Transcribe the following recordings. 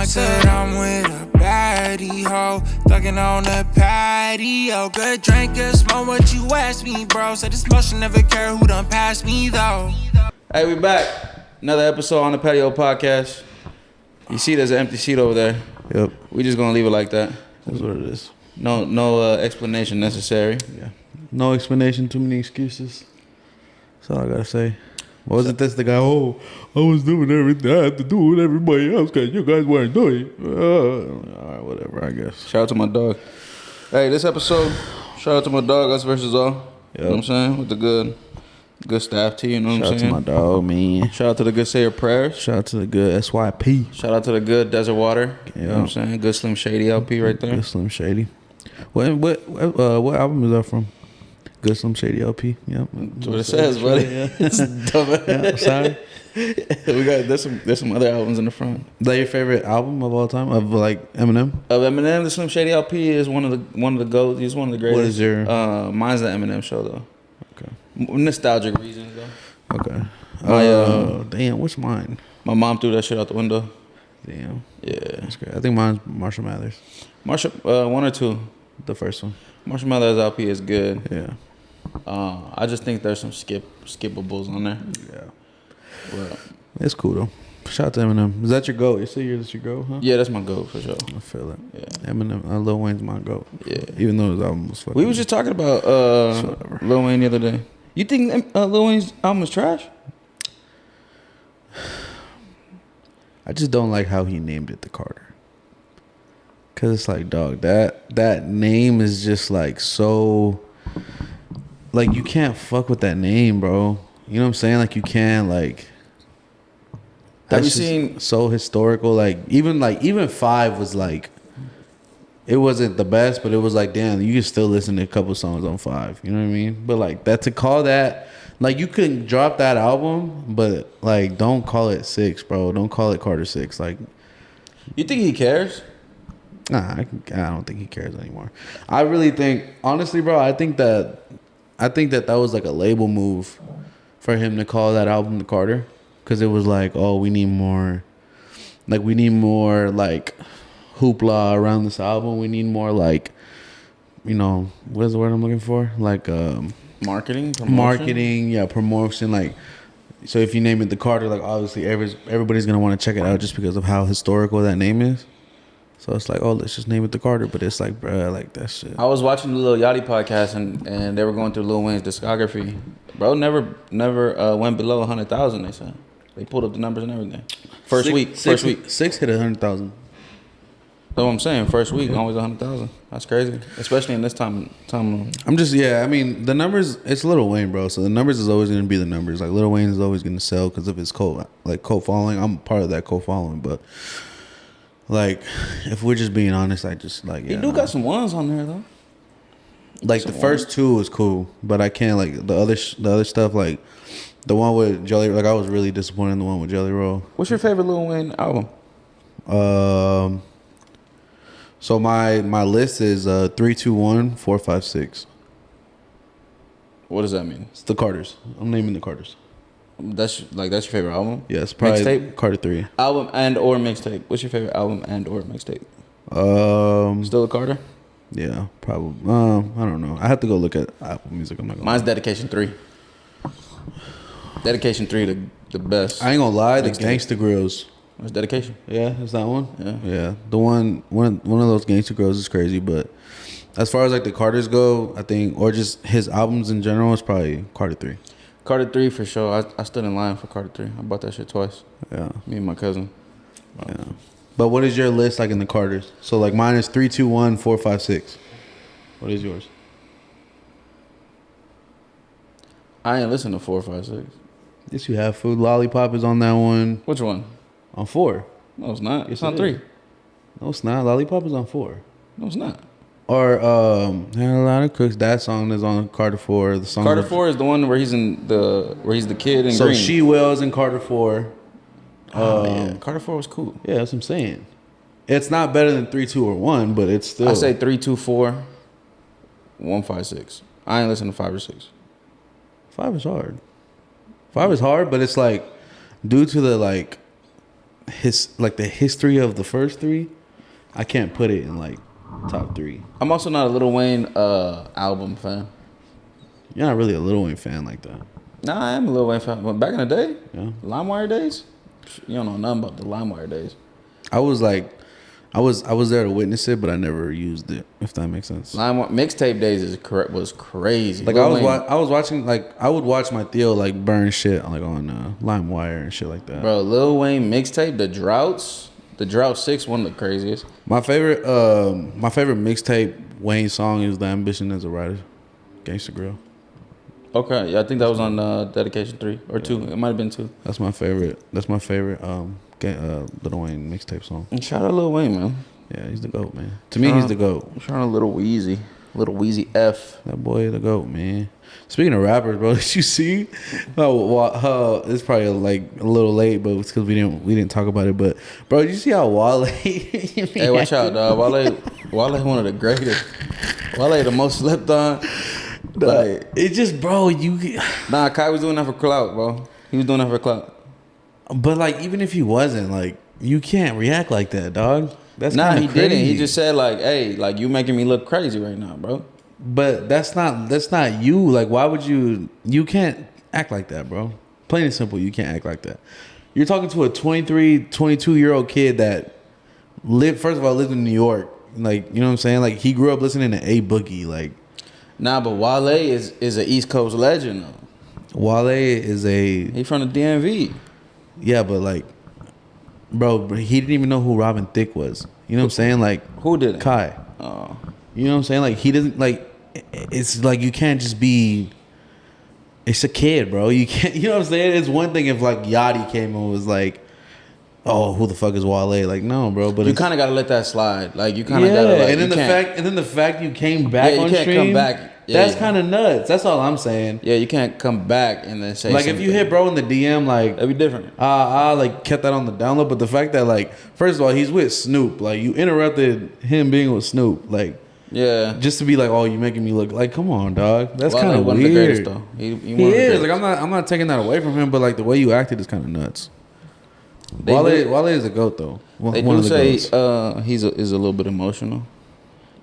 I said I'm with a baddie hoe, thuggin' on the patio. Good drink, good smoke, what you ask me, bro. Said this motion never care who done passed me, though. Hey, we back. Another episode on the Patio podcast. You see there's an empty seat over there. Yep. We just gonna leave it like that. That's what it is. No explanation necessary. Yeah. No explanation, too many excuses. That's all I gotta say. Wasn't this the guy, oh, I was doing everything I had to do with everybody else because you guys weren't doing it. All right, whatever, I guess. Shout out to my dog. Hey, this episode, shout out to my dog, us versus all. Yep. You know what I'm saying? With the good staff team, you know what I'm saying? Shout out to my dog, man. Shout out to the good Say Your Prayers. Shout out to the good SYP. Shout out to the good Desert Water. You know what I'm saying? Good Slim Shady LP right there. Good Slim Shady. What album is that from? Good Slim Shady LP. Yep. That's what it says, buddy. Yeah. It's dumb. Yeah, sorry. We got there's some other albums in the front. Is that your favorite album of all time? Of like Eminem? Of Eminem, the Slim Shady LP is one of the GOATs. He's one of the greatest. What is your? Mine's the Eminem show though. Okay. Nostalgic reasons though. Okay. Damn, what's mine? My mom threw that shit out the window. Damn. Yeah. That's great. I think mine's Marshall Mathers. Marshall, one or two. The first one. Marshall Mathers LP is good. Yeah. I just think there's some skippables on there. Yeah. Well, It's cool though. Shout out to Eminem. Is that your GOAT? You say that's your GOAT, huh? yeah, that's my GOAT for sure. I feel it. Yeah. Eminem, Lil Wayne's my GOAT. Yeah. Even though his album was fucking. We was just talking about Lil Wayne the other day. You think Lil Wayne's album is trash? I just don't like how he named it the Carter. Cause it's like, dog, that name is just like so. Like you can't fuck with that name, bro. You know what I'm saying? Like you can't like. Have you That's seen so historical? Like even 5 was like. It wasn't the best, but it was like, damn, you can still listen to a couple songs on 5. You know what I mean? But like that, to call that, like you can drop that album, but like don't call it 6, bro. Don't call it Carter 6. Like, You think he cares? nah, I don't think he cares anymore. I really think, honestly, bro, I think that was like a label move for him to call that album the Carter, because it was like, oh, we need more like hoopla around this album. We need more like, you know, what is the word I'm looking for? Like Marketing, promotion? marketing, yeah, promotion. Like, so if you name it the Carter, like obviously everybody's gonna want to check it out just because of how historical that name is. So it's like, oh, let's just name it the Carter. But it's like, bruh, like that shit. I was watching the Lil Yachty podcast and they were going through Lil Wayne's discography. Bro, never went below 100,000. They said they pulled up the numbers and everything. First week, 6 hit 100,000. That's what I'm saying. First week, always 100,000. That's crazy, especially in this time. I'm just, yeah. I mean, the numbers. It's Lil Wayne, bro. So the numbers is always gonna be the numbers. Like Lil Wayne is always gonna sell because of his cult following. I'm part of that cult following, but like, if we're just being honest, I just like, yeah, He do got some ones on there though. like the first 2 was cool, but I can't like the other stuff, like the one with Jelly. Like I was really disappointed in the one with Jelly Roll. What's your favorite Lil Wayne album? So my list is 3, 2, 1, 4, 5, 6. What does that mean? It's the Carters. I'm naming the Carters. That's your favorite album? Yes, probably Mixtape? Carter 3. Album and or mixtape. What's your favorite album and or mixtape? Still a Carter? Yeah, probably. I don't know. I have to go look at Apple Music. I'm not gonna. Mine's Dedication 3. Dedication 3, the best. I ain't gonna lie. The Mixtape. Gangsta Grills. What's Dedication? Yeah, is that one? Yeah. The one of those Gangsta Grills is crazy, but as far as like the Carters go, I think, or just his albums in general, it's probably Carter 3. Carter 3 for sure. I stood in line for Carter 3. I bought that shit twice. Yeah. Me and my cousin. Yeah. But what is your list like in the Carters? So like mine is 3, 2, 1, 4, 5, 6. What is yours? I ain't listen to 4, 5, 6. Yes, you have. Food Lollipop is on that one. Which one? On 4. No, it's not. Yes, It's on it 3. is. No, it's not. Lollipop is on 4. No, it's not. Or had a lot of cooks. That song is on Carter 4. The song Carter 4 is the one where he's the kid in so green. She Wills in Carter 4. Yeah. Carter 4 was cool. Yeah, that's what I'm saying. It's not better than 3, 2, or 1, but it's still. I say 3, 2, 4, 1, 5, 6. I ain't listen to 5 or 6. 5 is hard. 5 is hard, but it's like due to the like the history of the first three, I can't put it in like top three. I'm also not a Lil Wayne album fan. You're not really a Lil Wayne fan like that. Nah, I am a Lil Wayne fan. But back in the day, Yeah. LimeWire days, you don't know nothing about the LimeWire days. I was there to witness it, but I never used it. If that makes sense. LimeWire mixtape days was crazy. Like Lil Wayne, I was watching, like I would watch my Theo like burn shit like on LimeWire and shit like that. bro, Lil Wayne mixtape, the Drought 6, one of the craziest. My favorite mixtape Wayne song is "The Ambition as a Writer," Gangsta Grill. Okay, yeah, I think that was on Dedication 3 or 2. It might have been 2. That's my favorite. Lil Wayne mixtape song. And shout out Lil Wayne, man. Yeah, he's the GOAT, man. To me, he's the GOAT. Shout out Little Wheezy F. That boy, the GOAT, man. Speaking of rappers, bro, did you see? It's probably like a little late, but it's because we didn't talk about it. But bro, did you see how Wale? Hey, watch out, dog. Wale, one of the greatest. Wale, the most slept on. Like, it's just, bro, nah, Kai was doing that for clout, bro. He was doing that for clout. But like, even if he wasn't, like, you can't react like that, dog. That's nah, he crazy. didn't. He just said like, "Hey, like you making me look crazy right now, bro." But that's not you. Like, why would you? You can't act like that, bro. Plain and simple, you can't act like that. You're talking to a 23, 22-year-old kid that lived in New York. Like, you know what I'm saying? Like, he grew up listening to A Boogie. Like, nah, but Wale is an East Coast legend though. Wale is He from the DMV. yeah, but like, bro, he didn't even know who Robin Thicke was. You know what I'm saying? Like, Who did it? Kai. Oh. You know what I'm saying? Like, he doesn't like. It's like you can't just be. It's a kid, bro. You can't. You know what I'm saying? It's one thing if like Yachty came and was like, "Oh, who the fuck is Wale?" Like, no, bro. But You kind of gotta let that slide. Like you kind of gotta. Like, and then the fact you came back on can't stream. come back. Yeah, that's kind of nuts. That's all I'm saying. Yeah, you can't come back and then say Like something. if you hit bro in the DM, like that'd be different. I like kept that on the download. But the fact that like, first of all, he's with Snoop. Like you interrupted him being with Snoop. Like. Yeah, Just to be like, oh, you making me look like, come on, dog. That's kind of one weird. Of the greatest, though. He is. Like I'm not taking that away from him, but like the way you acted is kind of nuts. Wale is a goat though. They One do of the say goats. is a little bit emotional.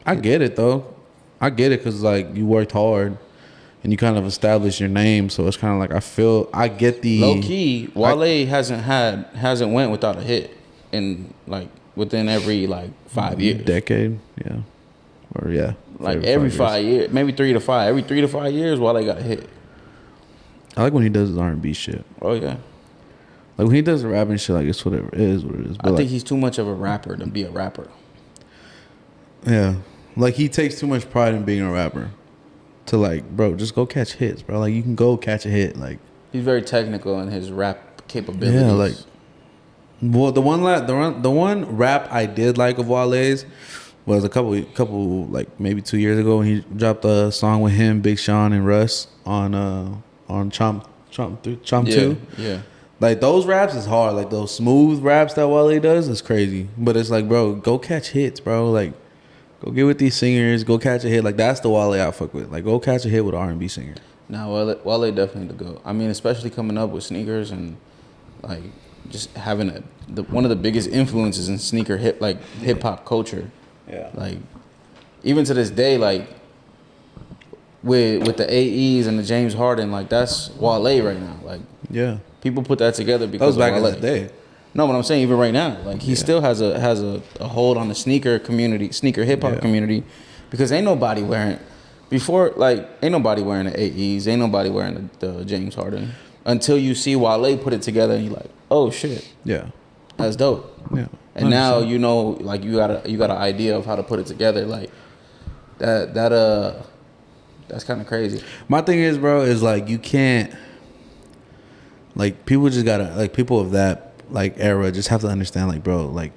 I get it though. I get it because like you worked hard and you kind of established your name, so it's kind of like I get the Low key. Wale hasn't went without a hit in like within every like 5 years, decade, yeah, or yeah, like every 5 years, maybe 3 to 5. Every 3 to 5 years, Wale got a hit. I like when he does his R&B shit. Oh yeah. Like when he does the rapping shit, like it's whatever it is, what it is. But I like, think he's too much of a rapper to be a rapper. yeah, like he takes too much pride in being a rapper. To like, bro, just go catch hits, bro. Like you can go catch a hit. Like He's very technical in his rap capabilities. yeah, like well, the one rap I did like of Wale's was a couple like maybe 2 years ago when he dropped a song with him, Big Sean and Russ on Chomp 2. Yeah. Like those raps is hard. Like those smooth raps that Wale does is crazy. But it's like, bro, go catch hits, bro. Like go get with these singers, go catch a hit. Like that's the Wale I fuck with. Like go catch a hit with an R&B singer. Nah, Wale definitely the GOAT. I mean, especially coming up with sneakers and like just having one of the biggest influences in sneaker hip hop culture. Yeah. Like even to this day, like with the AEs and the James Harden, like that's Wale right now. Like Yeah. people put that together That because was back of in Wale. the day. No, but I'm saying even right now, like he still has a hold on the sneaker community, sneaker hip hop community, because ain't nobody wearing the AEs, ain't nobody wearing the James Harden until you see Wale put it together and you're like, oh shit, Yeah. that's dope. Yeah. And 100%. now you know, like you got an idea of how to put it together, like that's kind of crazy. My thing is, bro, is like you can't, like people just gotta, like people of that like era just have to understand, like, bro, like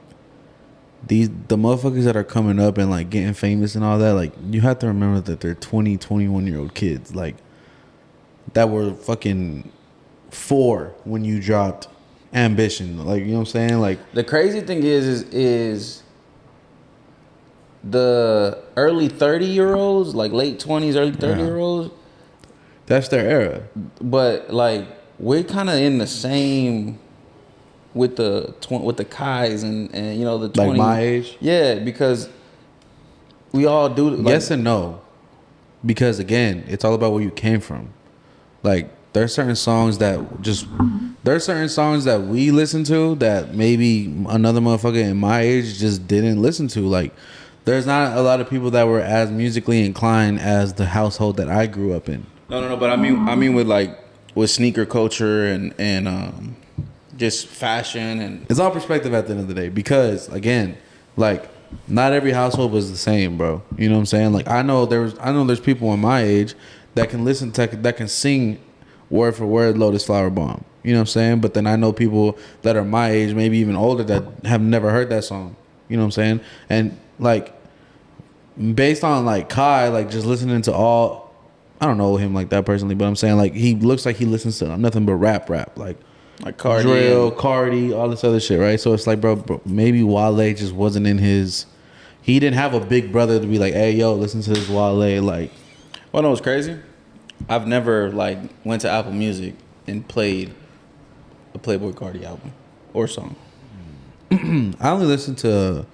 the motherfuckers that are coming up and like getting famous and all that, like you have to remember that they're 20, 21-year-old kids, like that were fucking 4 when you dropped Ambition. Like, you know what I'm saying? Like The crazy thing is the early 30-year-olds, like late 20s, early 30-year-olds, that's their era. but like we're kind of in the same with the Kais and you know the 20, Like my age? Yeah, because we all do. Like, Yes and no, because again, it's all about where you came from. Like there are certain songs that we listen to that maybe another motherfucker in my age just didn't listen to. Like there's not a lot of people that were as musically inclined as the household that I grew up in. No, but I mean with sneaker culture and just fashion and It's all perspective at the end of the day, because again, like not every household was the same, bro. You know what I'm saying? Like I know there's people in my age that can that can sing word for word Lotus Flower Bomb. You know what I'm saying? But then I know people that are my age, maybe even older, that have never heard that song. You know what I'm saying? And like based on like Kai, like just listening to all, I don't know him like that personally, but I'm saying like he looks like he listens to nothing but rap, like Cardi, drill, Cardi, all this other shit, right? So it's like, bro, maybe Wale just wasn't in his. He didn't have a big brother to be like, hey, yo, listen to this Wale. Like, well, no, it's crazy. I've never like went to Apple Music and played a Playboy Cardi album or song. I only listened to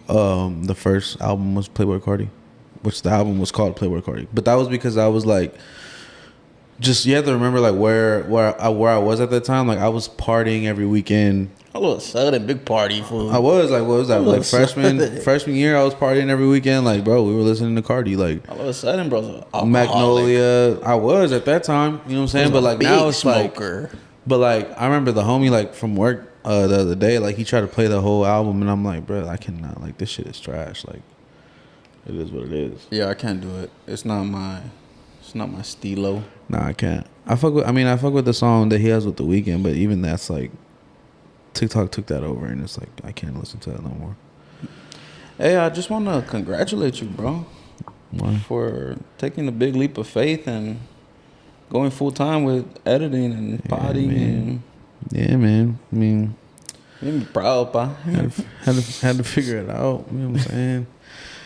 the first album was Playboy Cardi, which the album was called Playboy Cardi. But that was because I was like, just you have to remember like where I was at that time. Like I was partying every weekend. A little sudden big party fool. I was like, what was that? Like freshman year, I was partying every weekend. Like, bro, we were listening to Cardi. Like all of a sudden, bro, Magnolia. I was at that time. You know what I'm saying? But like now it's smoker. Like, but like I remember the homie like from work the other day. Like he tried to play the whole album, and I'm like, bro, I cannot. Like this shit is trash. Like it is what it is. Yeah, I can't do it. It's not my stilo. Nah, I can't. I fuck with the song that he has with The Weeknd, but even that's like TikTok took that over, and it's like I can't listen to that no more. Hey, I just want to congratulate you, bro. Why? For taking the big leap of faith and going full time with editing and podding. And yeah, man. I mean, made me proud, pa. had to figure it out. You know what I'm saying?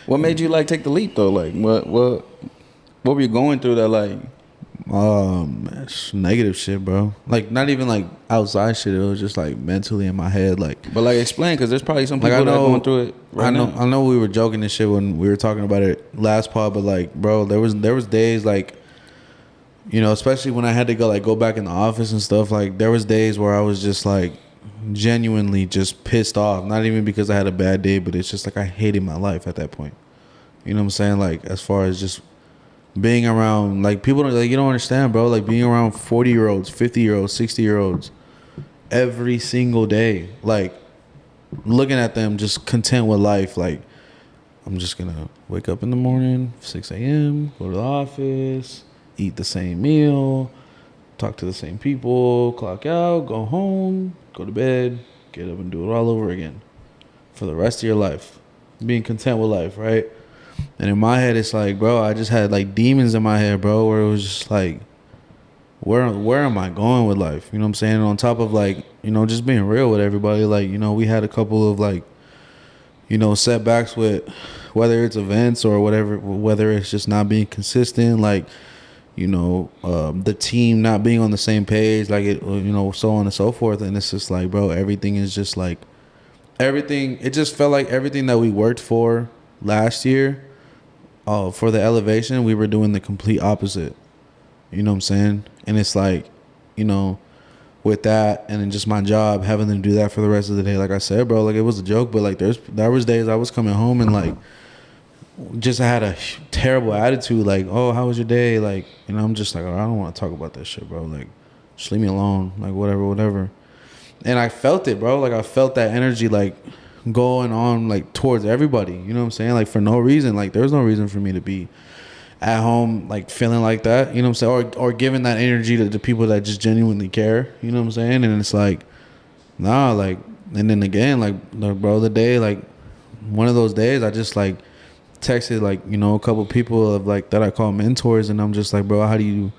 What made you like take the leap though? Like what were you going through that like? Negative shit, bro. Like not even like outside shit. It was just like mentally in my head. Like, but like explain, because there's probably some people like, that are going through it. Right now. I know we were joking and shit when we were talking about it last pod, but like, bro, there was days like, you know, especially when I had to go back in the office and stuff. Like, there was days where I was just like genuinely just pissed off. Not even because I had a bad day, but it's just like I hated my life at that point. You know what I'm saying? Like, as far as just being around, like, people don't, like, you don't understand, bro. Like, being around 40-year-olds, 50-year-olds, 60-year-olds every single day, like, looking at them just content with life. Like, I'm just gonna wake up in the morning, 6 a.m., go to the office, eat the same meal, talk to the same people, clock out, go home, go to bed, get up and do it all over again for the rest of your life. Being content with life, right? And in my head, it's like, bro, I just had like demons in my head, bro, where it was just like, where am I going with life? You know what I'm saying? And on top of, like, you know, just being real with everybody, like, you know, we had a couple of, like, you know, setbacks with whether it's events or whatever, whether it's just not being consistent, like, you know, the team not being on the same page, like, it, you know, so on and so forth. And it's just like, bro, everything is just like, everything, it just felt like everything that we worked for last year, for the elevation, we were doing the complete opposite. You know what I'm saying? And it's like, you know, with that and then just my job, having to do that for the rest of the day, like I said, bro, like, it was a joke, but like there was days I was coming home and like just I had a terrible attitude, like, oh, how was your day? Like, you know, I'm just like, oh, I don't want to talk about that shit, bro. Like, just leave me alone, like, whatever. And I felt it, bro. Like, I felt that energy, like, going on, like, towards everybody. You know what I'm saying? Like, for no reason. Like, there's no reason for me to be at home, like, feeling like that. You know what I'm saying? Or giving that energy to the people that just genuinely care. You know what I'm saying? And it's like, nah, like, and then again, like, bro, the day, like, one of those days, I just, like, texted, like, you know, a couple people of, like, that I call mentors, and I'm just like, bro, I need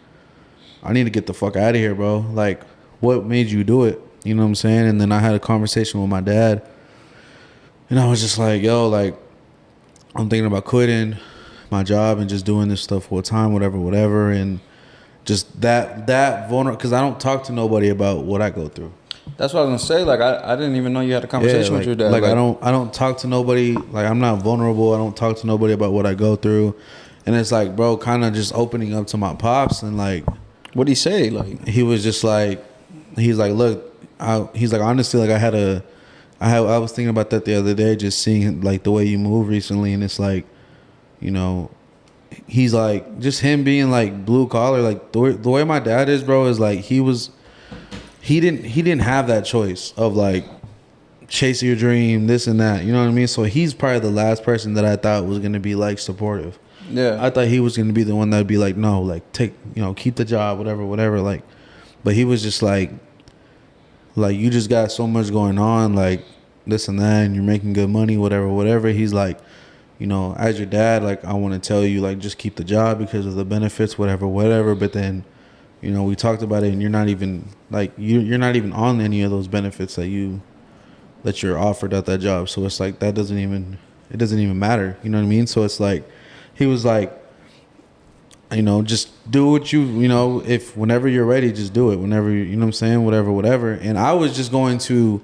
to get the fuck out of here, bro. Like, what made you do it? You know what I'm saying? And then I had a conversation with my dad, and I was just like, yo, like, I'm thinking about quitting my job and just doing this stuff full time, whatever. And just that vulnerable, because I don't talk to nobody about what I go through. That's what I was gonna say. Like I didn't even know you had a conversation with your dad. Like I don't talk to nobody. Like I'm not vulnerable. I don't talk to nobody about what I go through. And it's like, bro, kind of just opening up to my pops and like, what'd he say? Like he was just like, he's like, look, he's like, honestly, like I was thinking about that the other day, just seeing like the way you move recently, and it's like, you know, he's like, just him being like blue collar, like the way my dad is, bro, is like he didn't have that choice of like chasing your dream, this and that, you know what I mean? So he's probably the last person that I thought was gonna be like supportive. yeah, I thought he was gonna be the one that'd be like, no, like take, keep the job, whatever, like. But he was just like you just got so much going on, like this and that, and you're making good money, whatever. He's like, as your dad, like I want to tell you, like just keep the job because of the benefits, whatever. But then, we talked about it, and you're not even like you're not even on any of those benefits that you're offered at that job. So it's like it doesn't even matter. You know what I mean? So it's like he was like, just do what if whenever you're ready, just do it. Whenever, you know what I'm saying? Whatever. And I was just going to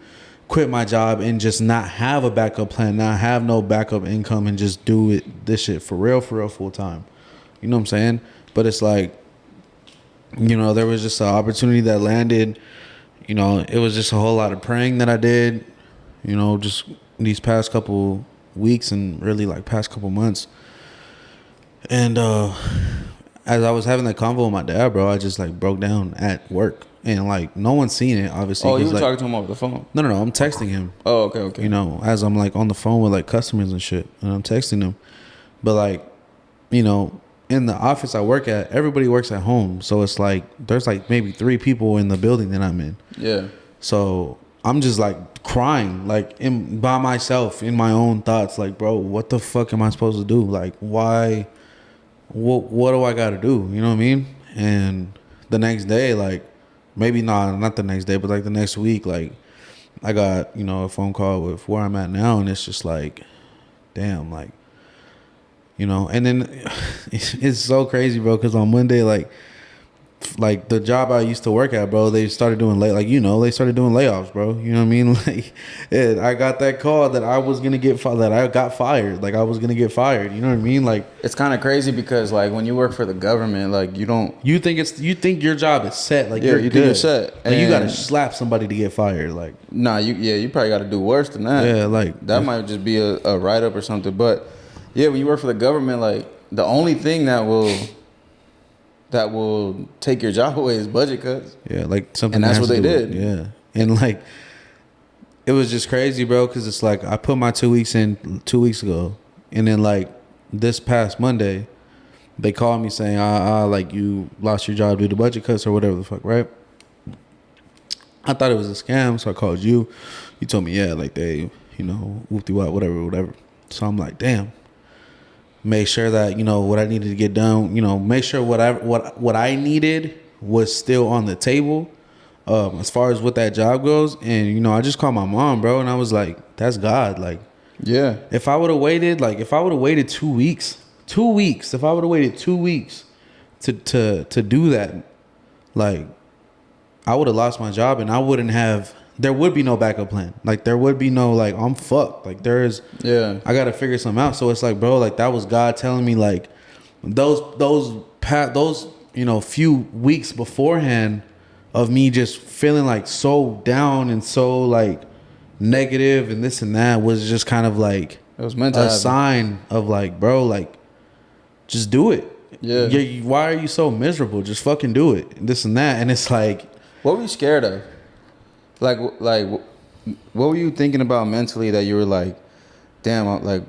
quit my job and just not have a backup plan, not have no backup income, and just do this shit for real, full time. You know what I'm saying? But it's like, there was just an opportunity that landed. It was just a whole lot of praying that I did, just these past couple weeks and really like past couple months. And as I was having that convo with my dad, bro, I just like broke down at work, and like no one's seen it, obviously. Oh, you were like, talking to him over the phone? No, I'm texting him. Oh, okay. As I'm like on the phone with like customers and shit, and I'm texting them. But like, in the office I work at, everybody works at home, so it's like there's like maybe 3 people in the building that I'm in. Yeah. So I'm just like crying, like by myself in my own thoughts, like, bro, what the fuck am I supposed to do? Like, why? What do I got to do? You know what I mean? And the next day, like, maybe not the next day, but like the next week, like, I got, a phone call with where I'm at now, and it's just like, damn, like, and then it's so crazy, bro, because on Monday, like the job I used to work at, bro, they started doing they started doing layoffs, bro. You know what I mean? Like, I got that call that I was gonna get that I got fired. Like I was gonna get fired. You know what I mean? Like it's kind of crazy because like when you work for the government, like you think your job is set. Like yeah, you're you good. think you're set. Like you gotta slap somebody to get fired. Like you probably got to do worse than that. Yeah, like that might just be a write up or something. But yeah, when you work for the government, like the only thing that will take your job away is budget cuts. Yeah, like something. And that's what they did. Yeah, and like it was just crazy, bro. Because it's like I put my 2 weeks in 2 weeks ago, and then like this past Monday, they called me saying, like you lost your job due to budget cuts or whatever the fuck, right? I thought it was a scam, so I called you. You told me, yeah, like they, whoop-de-wop, whatever. So I'm like, damn. Make sure that what I needed to get done. Make sure what I needed was still on the table, as far as what that job goes. And I just called my mom, bro, and I was like, "That's God." Like, yeah. If I would have waited 2 weeks, if I would have waited 2 weeks to do that, like, I would have lost my job, and I wouldn't have. There would be no backup plan. Like there would be no like I'm fucked. Like I gotta figure something out. So it's like, bro, like that was God telling me like those few weeks beforehand of me just feeling like so down and so like negative and this and that was just kind of like it was meant to happen. Sign of like, bro, like just do it. Yeah. Why are you so miserable? Just fucking do it. This and that. And it's like, what were you scared of? Like, what were you thinking about mentally that you were like, damn, like,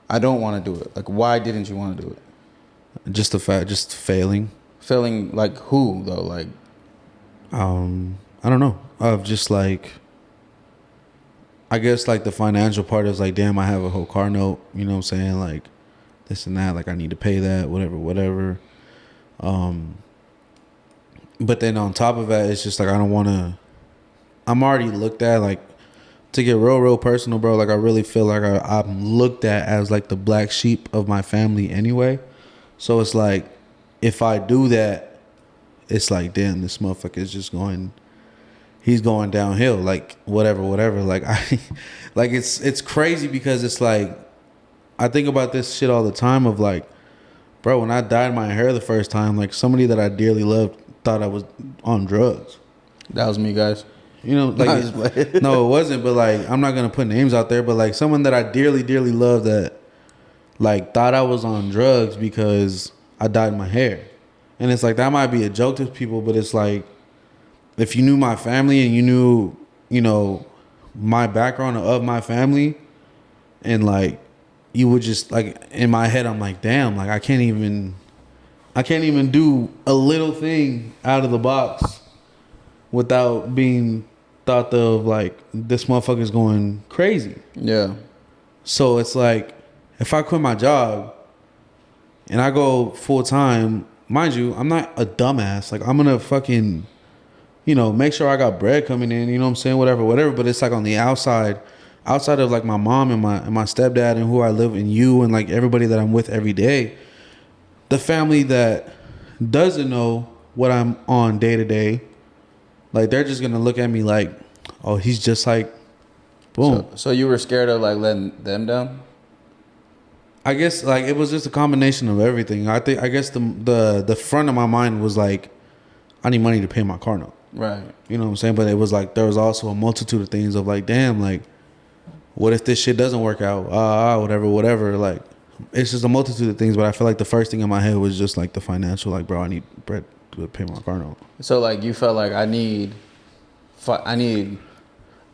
I don't want to do it. Like, why didn't you want to do it? Just failing. Failing, like, who, though? Like, I don't know. Of just like, I guess like the financial part is like, damn, I have a whole car note. You know what I'm saying? Like, this and that. Like, I need to pay that, whatever. But then on top of that, it's just like, I don't want to. I'm already looked at like, to get real personal, bro. Like I really feel like I'm looked at as like the black sheep of my family anyway. So it's like, if I do that, it's like, damn, this motherfucker is just going he's going downhill. Like whatever. Like like it's crazy because it's like I think about this shit all the time. Of like, bro, when I dyed my hair the first time, like somebody that I dearly loved thought I was on drugs. That was me, guys. You know, like no, it wasn't. But like, I'm not gonna put names out there. But like, someone that I dearly loved that like thought I was on drugs because I dyed my hair, and it's like that might be a joke to people, but it's like if you knew my family and you knew, you know, my background of my family, and like you would just like in my head, I'm like, damn, like I can't even do a little thing out of the box without being thought of like this motherfucker's going crazy. Yeah. So it's like if I quit my job and I go full time, mind you, I'm not a dumbass. Like I'm gonna fucking, you know, make sure I got bread coming in. You know what I'm saying? Whatever. But it's like on the outside of like my mom and my stepdad and who I live and you and like everybody that I'm with every day. The family that doesn't know what I'm on day to day, like they're just gonna look at me like, oh, he's just like, boom. So you were scared of like letting them down? I guess like it was just a combination of everything. I guess the front of my mind was like, I need money to pay my car note. Right. You know what I'm saying? But it was like there was also a multitude of things of like, damn, like, what if this shit doesn't work out? Whatever. Like, it's just a multitude of things. But I feel like the first thing in my head was just like the financial. Like, bro, I need bread to pay my car note. So like you felt like I need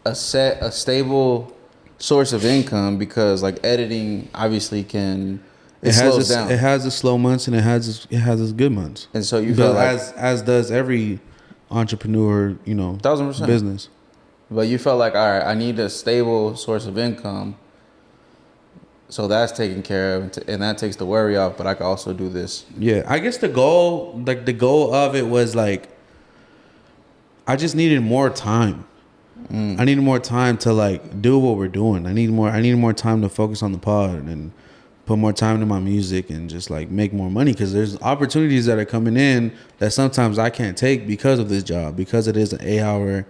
a stable source of income because like editing obviously it slows down. It has its slow months and it has its good months. And so you felt like as does every entrepreneur, you know, 1,000% business. But you felt like, all right, I need a stable source of income. So that's taken care of, and that takes the worry off. But I could also do this. Yeah, I guess the goal of it was like, I just needed more time. I needed more time to like do what we're doing. I needed more time to focus on the pod and put more time into my music and just like make more money because there's opportunities that are coming in that sometimes I can't take because of this job, because it is an 8-hour,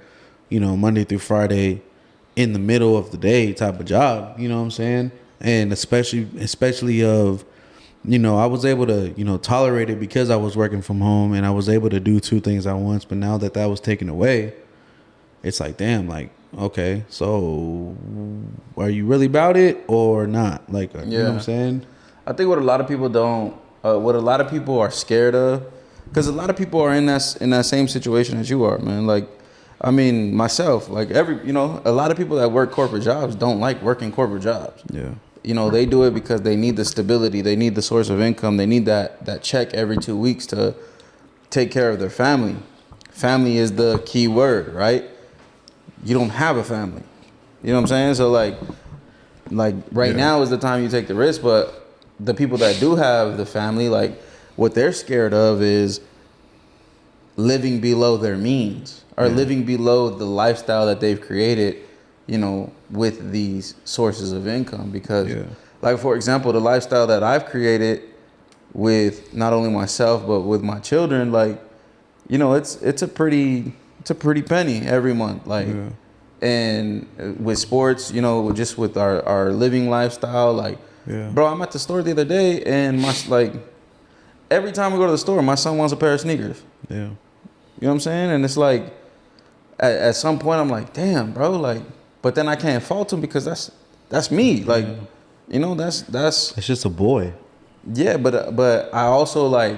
you know, Monday through Friday in the middle of the day type of job, you know what I'm saying? And especially of, you know, I was able to, you know, tolerate it because I was working from home and I was able to do 2 things at once. But now that was taken away, it's like, damn, like, okay, so are you really about it or not? Like, you know what I'm saying? I think what a lot of people are scared of, because a lot of people are in that same situation as you are, man. Like, I mean, myself, like a lot of people that work corporate jobs don't like working corporate jobs. Yeah. You know, they do it because they need the stability, they need the source of income, they need that check every 2 weeks to take care of their family. Family is the key word, right? You don't have a family. You know what I'm saying? So like right now is the time you take the risk, but the people that do have the family, like what they're scared of is living below their means or living below the lifestyle that they've created, you know, with these sources of income. Because like, for example, the lifestyle that I've created with not only myself, but with my children, like, you know, it's a pretty penny every month. Like, and with sports, you know, just with our living lifestyle, like, bro, I'm at the store the other day and every time we go to the store, my son wants a pair of sneakers. Yeah. You know what I'm saying? And it's like, at some point I'm like, damn, bro, like, but then I can't fault him because that's me. Like, you know, that's it's just a boy. Yeah, but I also like,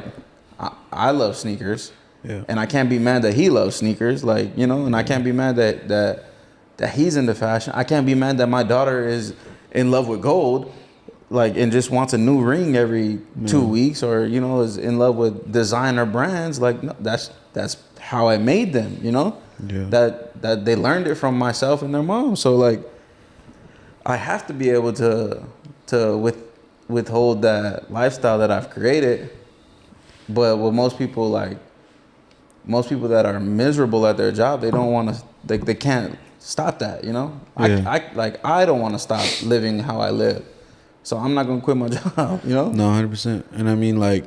I love sneakers. Yeah. And I can't be mad that he loves sneakers, like, you know, and I can't be mad that he's into fashion. I can't be mad that my daughter is in love with gold, like, and just wants a new ring every 2 weeks, or, you know, is in love with designer brands. Like, no, that's how I made them, you know? Yeah. That they learned it from myself and their mom. So like, I have to be able to withhold that lifestyle that I've created. But what most people that are miserable at their job, they don't want to, they can't stop that, you know? Yeah. I don't want to stop living how I live. So I'm not going to quit my job, you know? No, 100%. And I mean, like,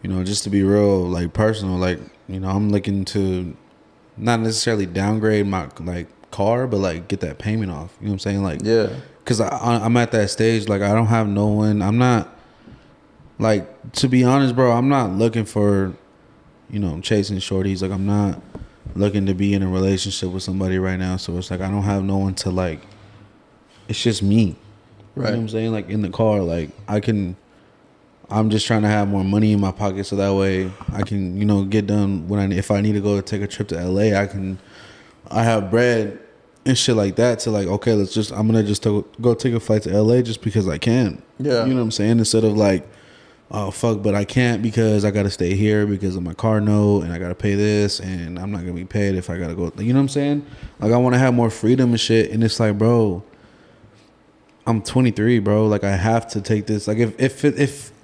you know, just to be real, like, personal, like, you know, I'm looking to not necessarily downgrade my like car, but like get that payment off. You know what I'm saying? Like, Yeah. because I'm at that stage. Like, I don't have no one. I'm not, like, to be honest, bro, I'm not looking for, you know, chasing shorties. Like, I'm not looking to be in a relationship with somebody right now. So it's like I don't have no one to like. It's just me. Right. You know what I'm saying? Like, in the car, like, I'm just trying to have more money in my pocket so that way I can, you know, get done if I need to go take a trip to LA, I have bread and shit like that to like, okay, I'm gonna just go take a flight to LA just because I can. Yeah. You know what I'm saying? Instead of like, oh fuck, but I can't because I gotta stay here because of my car note and I gotta pay this and I'm not gonna be paid if I gotta go. You know what I'm saying? Like, I want to have more freedom and shit. And it's like, bro, I'm 23, bro. Like, I have to take this. Like, if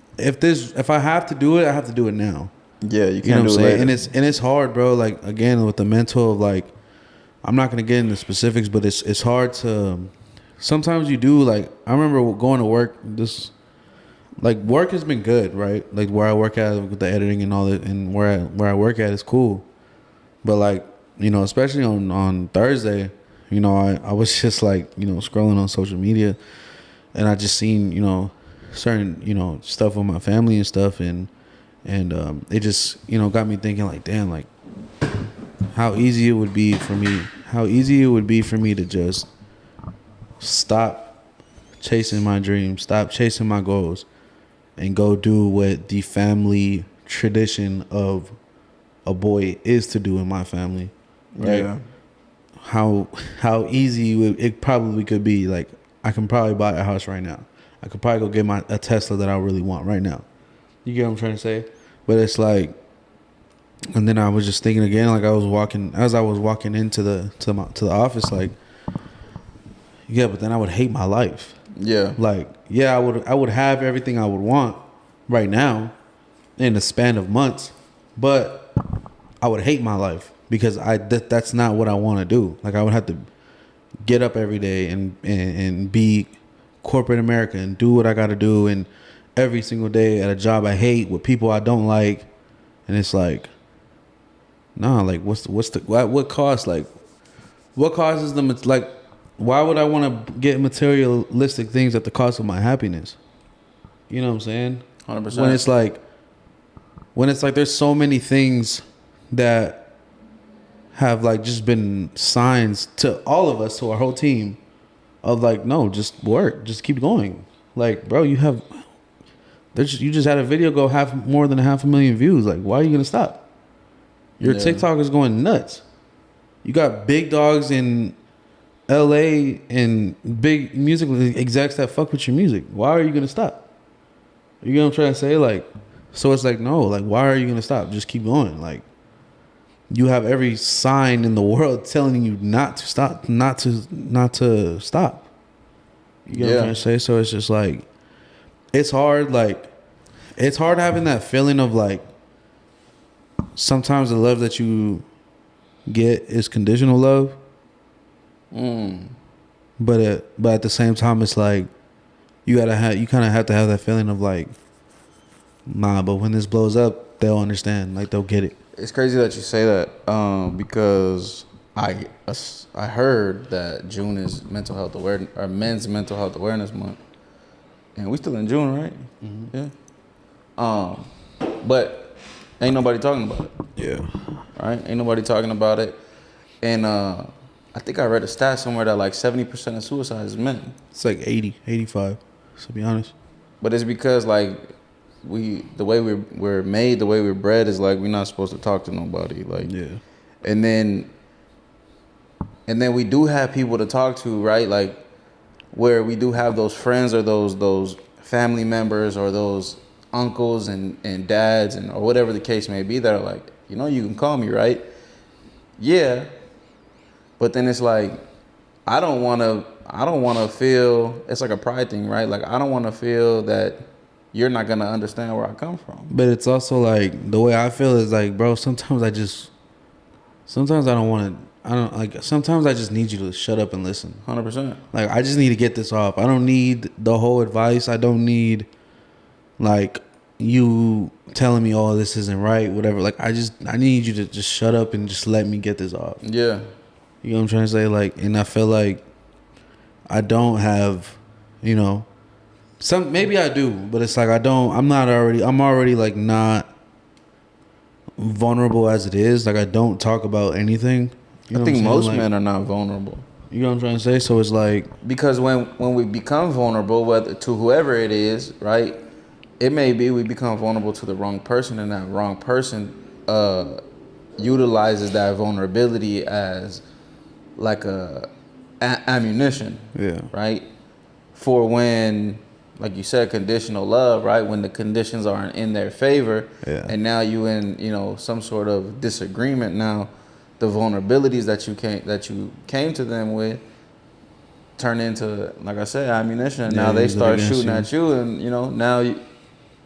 I have to do it, I have to do it now. Yeah, you You know can't what I'm do it saying? later. And it's hard, bro. Like, again, with the mental of like, I'm not gonna get into specifics, but it's hard to. Sometimes you do, like, I remember going to work. Work has been good, right? Like, where I work at with the editing and all that, and where I work at is cool. But like, you know, especially on Thursday, you know, I was just like, you know, scrolling on social media, and I just seen, you know, certain, you know, stuff with my family and stuff, and it just, you know, got me thinking like, damn, like, how easy it would be for me to just stop chasing my dreams, stop chasing my goals, and go do what the family tradition of a boy is to do in my family, right? Yeah. How easy it probably could be. Like, I can probably buy a house right now. I could probably go get a Tesla that I really want right now. You get what I'm trying to say? But it's like, and then I was just thinking again, like, as I was walking into the office, like, yeah, but then I would hate my life. Yeah. Like, yeah, I would have everything I would want right now in the span of months, but I would hate my life because that's not what I want to do. Like, I would have to get up every day and be corporate America and do what I got to do, and every single day at a job I hate with people I don't like, and it's like, nah, like, what cost? Like, what causes them? It's like, why would I want to get materialistic things at the cost of my happiness? You know what I'm saying? 100%. When it's like there's so many things that have like just been signs to all of us, to our whole team, of like, no, just work, just keep going. Like, bro, you just had a video go more than 500,000 views. Like, why are you gonna stop? Your TikTok is going nuts. You got big dogs in LA and big music execs that fuck with your music. Why are you gonna stop? You know what I'm trying to say? Like, so it's like, no, like, why are you gonna stop? Just keep going. Like, you have every sign in the world telling you not to stop, not to stop. You know what I'm trying to say? So it's just like, it's hard. Like, it's hard having that feeling of like, sometimes the love that you get is conditional love. But at the same time, it's like, you kind of have to have that feeling of like, nah, but when this blows up, they'll understand. Like, they'll get it. It's crazy that you say that, because I heard that June is mental health awareness, or Men's Mental Health Awareness Month, and we still in June, right? Mm-hmm. Yeah. But ain't nobody talking about it. Yeah. Right? Ain't nobody talking about it, and I think I read a stat somewhere that like 70% of suicide is men. It's like 80, 85, to be honest. But it's because like the way we're made, the way we're bred is like we're not supposed to talk to nobody. Like, yeah. And then we do have people to talk to, right? Like, where we do have those friends or those family members or those uncles and dads or whatever the case may be that are like, you know, you can call me, right? Yeah. But then it's like, I don't want to feel, it's like a pride thing, right? Like, I don't want to feel that you're not going to understand where I come from. But it's also like, the way I feel is like, bro, sometimes I just need you to shut up and listen. 100%. Like, I just need to get this off. I don't need the whole advice. I don't need, like, you telling me, oh, this isn't right, whatever. Like, I need you to just shut up and just let me get this off. Yeah. You know what I'm trying to say? Like, and I feel like I don't have, you know, maybe I do, but it's like I'm already like not vulnerable as it is. Like, I don't talk about anything. You know I think what I'm most saying? Like, men are not vulnerable. you know what I'm trying to say? So it's like, Because when we become vulnerable, whether to whoever it is, right? It may be we become vulnerable to the wrong person, and that wrong person utilizes that vulnerability as like ammunition, yeah, right? For when, like you said, conditional love, right? When the conditions aren't in their favor, Yeah. and now you in, you know, some sort of disagreement. Now, the vulnerabilities that you came to them with turn into, like I said, ammunition. And Yeah, now they use it start against shooting you. at you, and you know now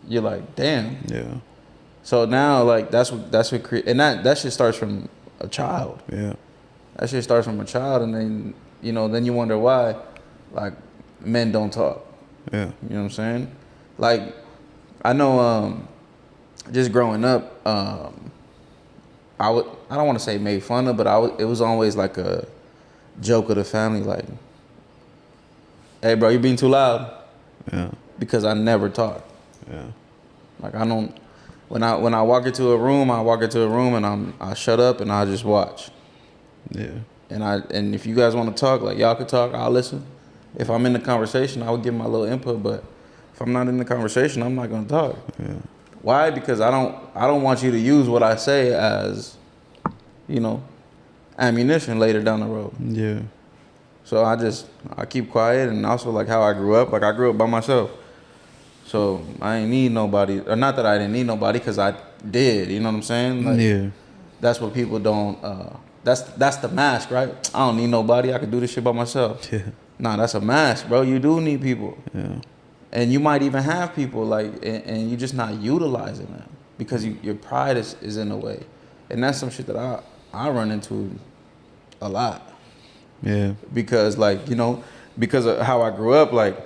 you're like, damn. Yeah. So now, like that's what create, and that shit starts from a child. Yeah. That shit starts from a child, and then then you wonder why, like, men don't talk. Yeah. You know what I'm saying? Like, I know, just growing up, I don't want to say made fun of, but it was always like a joke of the family, like, hey bro, you being too loud, Yeah. because I never talk. Yeah. Like, I don't. When I walk into a room, and I shut up and I just watch. Yeah. And if you guys want to talk, like, y'all could talk, I'll listen. If I'm in the conversation, I would give my little input. But if I'm not in the conversation, I'm not gonna talk. Yeah. Why? Because I don't want you to use what I say as, ammunition later down the road. Yeah. So I keep quiet, and also like how I grew up. Like, I grew up by myself. So I ain't need nobody, or not that I didn't need nobody, because I did. You know what I'm saying? Like, Yeah. that's what people don't. That's the mask, right? I don't need nobody. I can do this shit by myself. Yeah. Nah, that's a mask, bro. You do need people, Yeah. and you might even have people like, and you're just not utilizing them because your pride is in the way, and that's some shit that I run into a lot. Yeah. Because because of how I grew up, like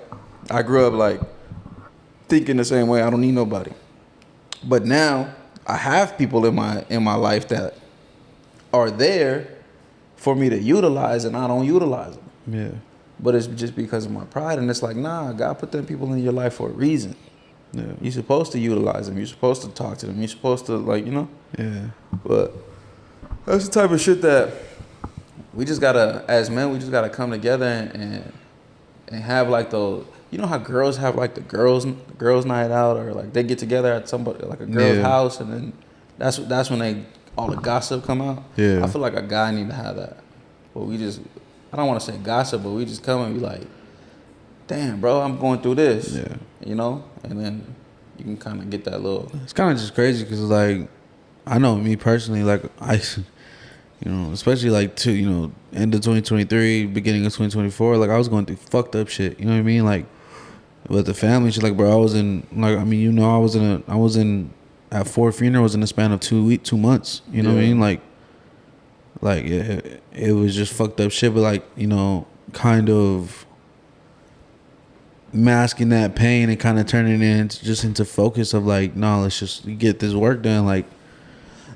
thinking the same way. I don't need nobody. But now I have people in my life that are there for me to utilize, and I don't utilize them. Yeah. But it's just because of my pride, and it's like, nah, God put them people in your life for a reason. Yeah. You're supposed to utilize them. You're supposed to talk to them. You're supposed to Yeah. But that's the type of shit that we just gotta, as men, come together and have like those. You know how girls have like the girls night out, or like they get together at somebody like a girl's house, and then that's when all the gossip come out. Yeah. I feel like a guy need to have that. But I don't want to say gossip, but we just come and be like, damn, bro, I'm going through this. Yeah. And then you can kind of get that little. It's kind of just crazy because, like, I know me personally, like, especially like end of 2023, beginning of 2024, like I was going through fucked up shit. You know what I mean? Like with the family shit. Like, bro, I was in I was in at 4 funerals in the span of 2 months. You know what I mean? Like it was just fucked up shit. But like kind of masking that pain and kind of turning it into focus of like, no, let's just get this work done. Like.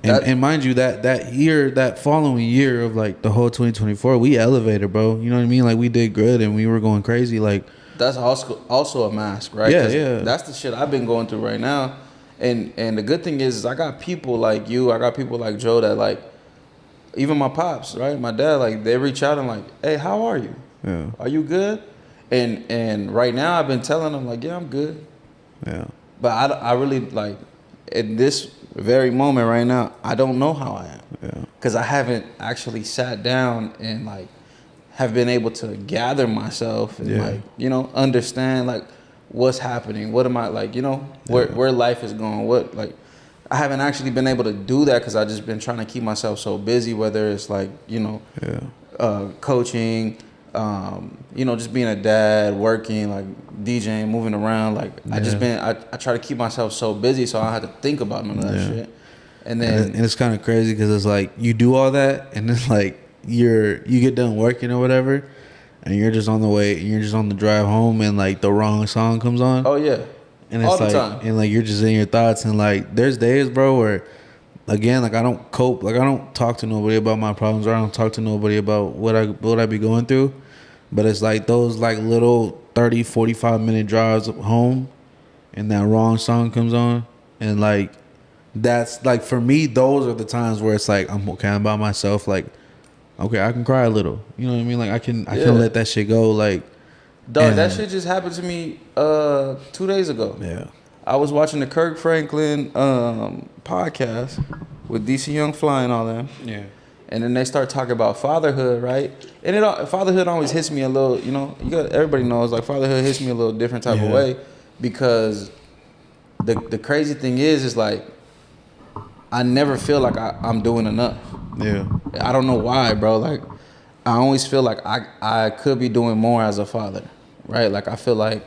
And mind you, that following year of like the whole 2024, we elevated, bro. You know what I mean? Like, we did good and we were going crazy. Like, that's also a mask, right? Yeah, yeah. That's the shit I've been going through right now. And the good thing is I got people like you, I got people like Joe that like, even my pops, right? My dad, like, they reach out and like, hey, how are you? Yeah. Are you good? And right now I've been telling them like, yeah, I'm good. Yeah. But I really like, at this very moment right now, I don't know how I am. Yeah. Because I haven't actually sat down and like have been able to gather myself and understand like what's happening. What am I like, where life is going. What, like, I haven't actually been able to do that because I just been trying to keep myself so busy, whether it's like, coaching, just being a dad, working, like DJing, moving around. Like, I try to keep myself so busy so I don't have to think about none of that shit. And then and it's kind of crazy because it's like you do all that and then like you get done working or whatever and you're just on the drive home and like the wrong song comes on. Oh yeah. and All it's the like, time. and like you're just in your thoughts, and like there's days, bro, where again, like I don't cope, like I don't talk to nobody about my problems, or I don't talk to nobody about what I be going through, but it's like those like little 30-45 minute drives home, and that wrong song comes on, and like that's like for me, those are the times where it's like I'm okay, I'm by myself, like okay, I can cry a little, you know what I mean, like I can let that shit go, like. Dog, that And shit just happened to me 2 days ago. yeah, I was watching the Kirk Franklin podcast with DC Young Fly and all them. yeah, And then they start talking about fatherhood, right? And fatherhood always hits me a little, everybody knows, like, fatherhood hits me a little different type of way, because the crazy thing is like, I never feel like I'm doing enough. yeah, I don't know why, bro. Like, I always feel like I could be doing more as a father, right? Like, I feel like,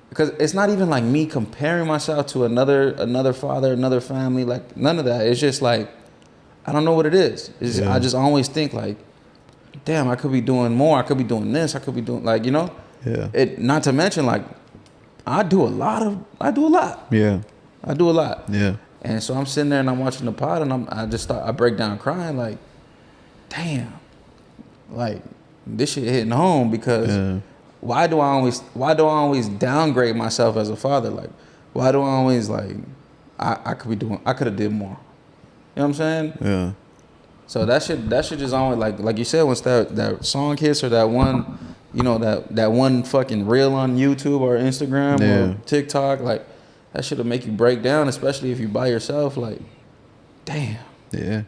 because it's not even like me comparing myself to another father, another family, like none of that. It's just like, I don't know what it is. I just always think like, damn, I could be doing more. I could be doing this. I could be doing yeah, It. Not to mention like, I do a lot. yeah, I do a lot. yeah. And so I'm sitting there and I'm watching the pod, and I break down crying like, damn, like this shit hitting home, because why do I always downgrade myself as a father? Like, why do I always like, I could have did more. You know what I'm saying? Yeah. So that shit just always like you said, once that song hits, or that one, that one fucking reel on YouTube or Instagram or TikTok, like that shit'll make you break down, especially if you by yourself. Like, damn. Yeah.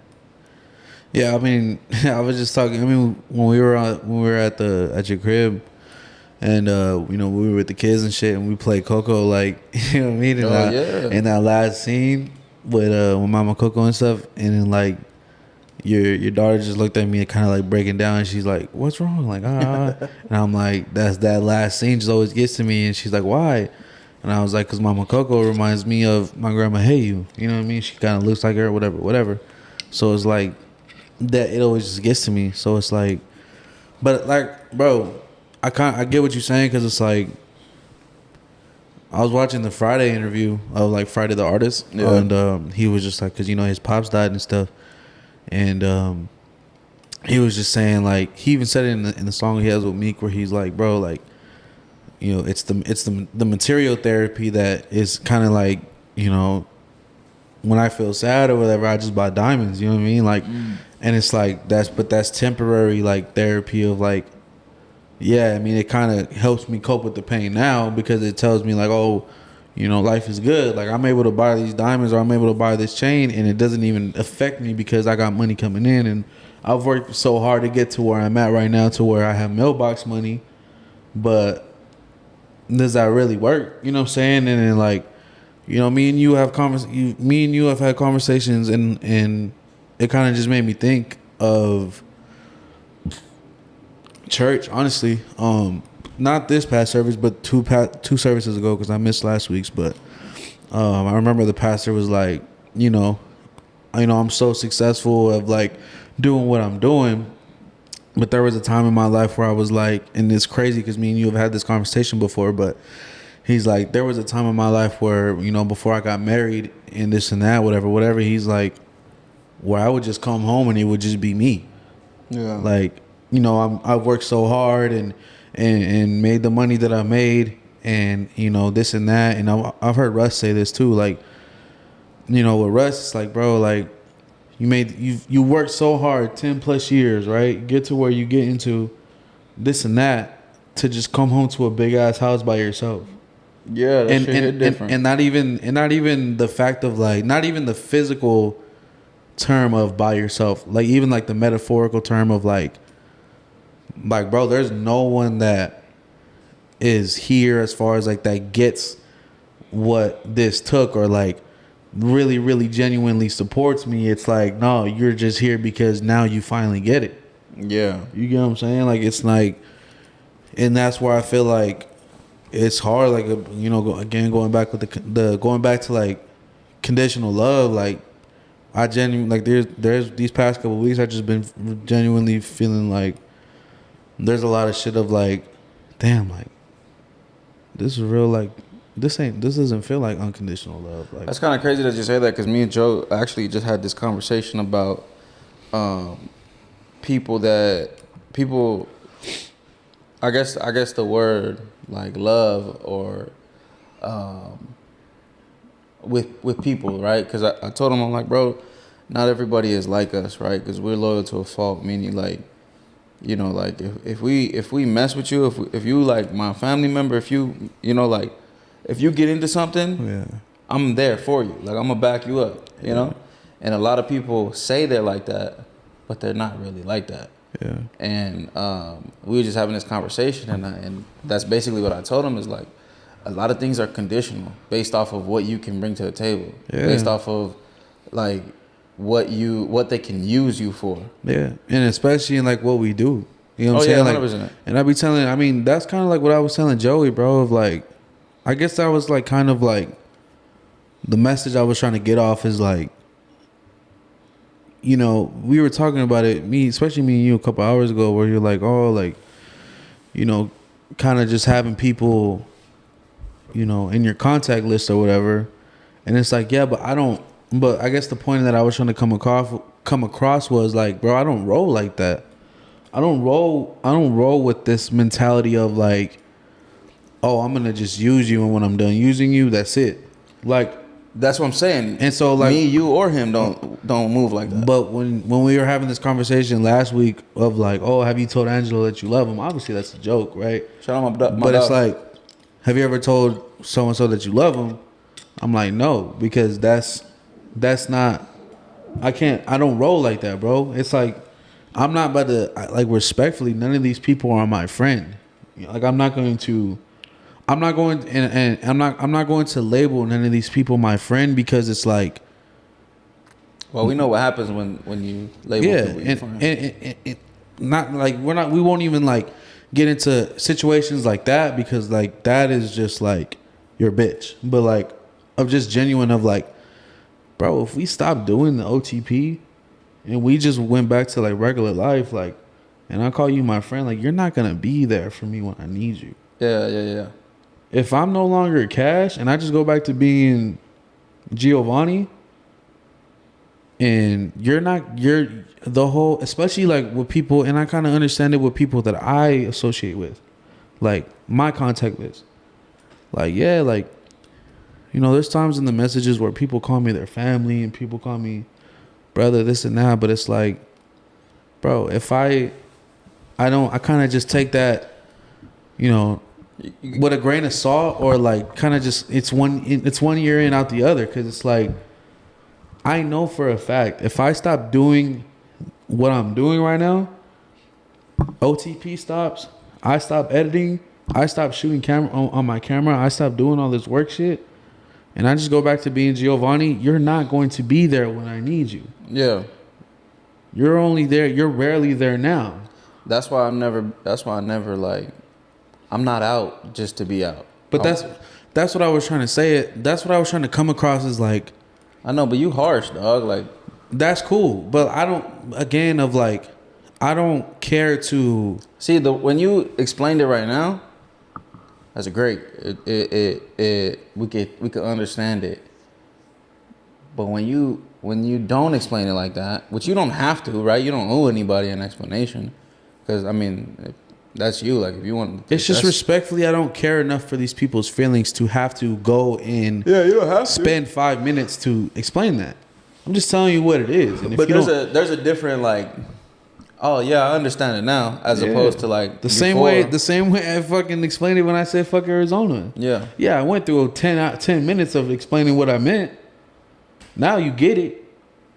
Yeah, I mean, I was just talking. I mean, when we were at your crib, and we were with the kids and shit, and we played Coco, like, you know what I mean? In that last scene with Mama Coco and stuff, and then like your daughter just looked at me and kind of like breaking down, and she's like, "What's wrong?" Like, and I'm like, that last scene just always gets to me, and she's like, "Why?" And I was like, "Cause Mama Coco reminds me of my grandma Hey You." You know what I mean? She kind of looks like her, whatever. So it's like that. It always just gets to me. So it's like, but like, bro, I get what you're saying, because it's like, I was watching the Friday interview of like Friday the Artist, and he was just like, because his pops died and stuff, and he was just saying, like, he even said it in the song he has with Meek, where he's like, bro, like, it's the material therapy that is kind of like, when I feel sad or whatever, I just buy diamonds. You know what I mean? Like, and it's like that's temporary, like, therapy of like, yeah. I mean, it kind of helps me cope with the pain now, because it tells me like, oh, life is good. Like, I'm able to buy these diamonds, or I'm able to buy this chain, and it doesn't even affect me because I got money coming in, and I've worked so hard to get to where I'm at right now, to where I have mailbox money, but does that really work? You know what I'm saying? And then like, me and you have had conversations, and it kind of just made me think of church, honestly. Not this past service, but two services ago, because I missed last week's. But I remember the pastor was like, I'm so successful of like doing what I'm doing. But there was a time in my life where I was like, and it's crazy because me and you have had this conversation before, but he's like, there was a time in my life where, before I got married and this and that, whatever, he's like, where I would just come home and it would just be me. Yeah. Like, I've worked so hard and made the money that I made, and, this and that. And I've heard Russ say this too. Like, with Russ, it's like, bro, like, you worked so hard 10 plus years, right? Get to where you get into this and that, to just come home to a big ass house by yourself. Yeah, that shit hit different. And not even the fact of like, not even the physical term of by yourself, like even like the metaphorical term of like, bro, there's no one that is here as far as like that gets what this took, or like really, really genuinely supports me. It's like, no, you're just here because now you finally get it. Yeah. You get what I'm saying? Like, it's like, and that's where I feel like it's hard, like, going back with the going back to like conditional love. Like, I genuinely, like, there's these past couple of weeks, I've just been genuinely feeling like there's a lot of shit of like, damn, like, this is real, like, this doesn't feel like unconditional love. Like That's kind of crazy that you say that, because me and Joe actually just had this conversation about people. I guess the word like love or with people, right? Because I told him, I'm like, bro, not everybody is like us, right? Because we're loyal to a fault, meaning like, you know, like if we mess with you, if you like my family member, if you know, like if you get into something, yeah, I'm there for you. Like I'm gonna back you up, you know. And a lot of people say they're like that, but they're not really like that. yeah, And we were just having this conversation, and that's basically what I told him is like, a lot of things are conditional based off of what you can bring to the table, based off of like what they can use you for. yeah, and especially in like what we do. You know what I'm saying? Yeah, like, 100%. and I be telling. I mean, that's kind of like what I was telling Joey, bro. Of like, I guess that was like kind of like the message I was trying to get off is like, you know, we were talking about it, especially me and you a couple hours ago, where you're like, oh, like, you know, kind of just having people, you know, in your contact list or whatever. And it's like, yeah, but I guess the point that I was trying to come across was like, bro, I don't roll like that. I don't roll with this mentality of like, oh, I'm going to just use you, and when I'm done using you, that's it. Like, That's what I'm saying. And so, like, me, you, or him don't move like that. But when we were having this conversation last week of like, oh, have you told Angelo that you love him? Obviously, that's a joke, right? Shout out my But dog. it's like, have you ever told so and so that you love him? I'm like, no, because that's not. I don't roll like that, bro. It's like, I'm not about to, like, respectfully, none of these people are my friend. Like, I'm not going to label none of these people my friend, because it's like, well, we know what happens when you label people your friend. and not like we won't even like get into situations like that, because like that is just like your bitch. But like, of just genuine of like, bro, if we stop doing the OTP and we just went back to like regular life, like, and I call you my friend, like, you're not gonna be there for me when I need you. Yeah. If I'm no longer Cash and I just go back to being Giovanni, and you're the whole, especially like with people, and I kind of understand it with people that I associate with, like my contact list. Like, yeah, like, you know, there's times in the messages where people call me their family and people call me brother, this and that, but it's like, bro, if I kind of just take that, you know, with a grain of salt, or like kind of just it's one year in, out the other, because it's like, I know for a fact if I stop doing what I'm doing right now, OTP stops, I stop editing, I stop shooting camera on my camera, I stop doing all this work shit, and I just go back to being Giovanni, you're not going to be there when I need you. Yeah. You're only there, you're rarely there now. That's why I never like, I'm not out just to be out. But that's what I was trying to say. That's what I was trying to come across as like, I know, but you harsh, dog. Like, that's cool, but I don't care to see when you explained it right now. That's great. We could understand it. But when you don't explain it like that, which you don't have to, right? You don't owe anybody an explanation, because I mean, that's you. Like, if you want, it's just respectfully, I don't care enough for these people's feelings to have to go and you don't have spend 5 minutes to explain that. I'm just telling you what it is. And if but you there's a different like, oh yeah, I understand it now, as opposed to like the same way I fucking explained it when I said fuck Arizona. Yeah, I went through 10 minutes of explaining what I meant. Now you get it,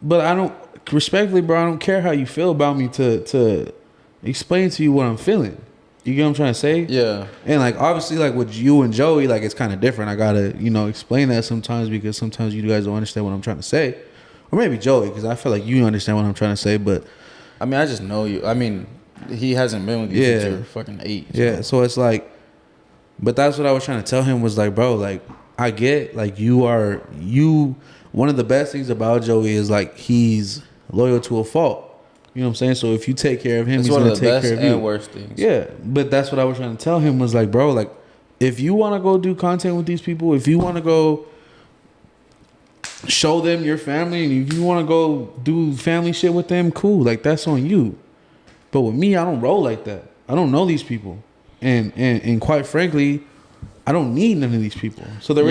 but I don't, respectfully, bro, I don't care how you feel about me to explain to you what I'm feeling. You get what I'm trying to say? Yeah. And like, obviously, like with you and Joey, like, it's kind of different. I gotta, you know, explain that sometimes, because sometimes you guys don't understand what I'm trying to say, or maybe Joey, because I feel like you understand what I'm trying to say. But I mean, I just know you. I mean, he hasn't been with you since you were fucking 8. So. Yeah. So it's like, but that's what I was trying to tell him was like, bro, like, I get like one of the best things about Joey is like, he's loyal to a fault. You know what I'm saying? So if you take care of him, he's going to take care of you. It's one of the best and worst things. Yeah. But that's what I was trying to tell him was like, bro, like, if you want to go do content with these people, if you want to go show them your family, and if you want to go do family shit with them, cool. Like, that's on you. But with me, I don't roll like that. I don't know these people, and quite frankly, I don't need none of these people. So there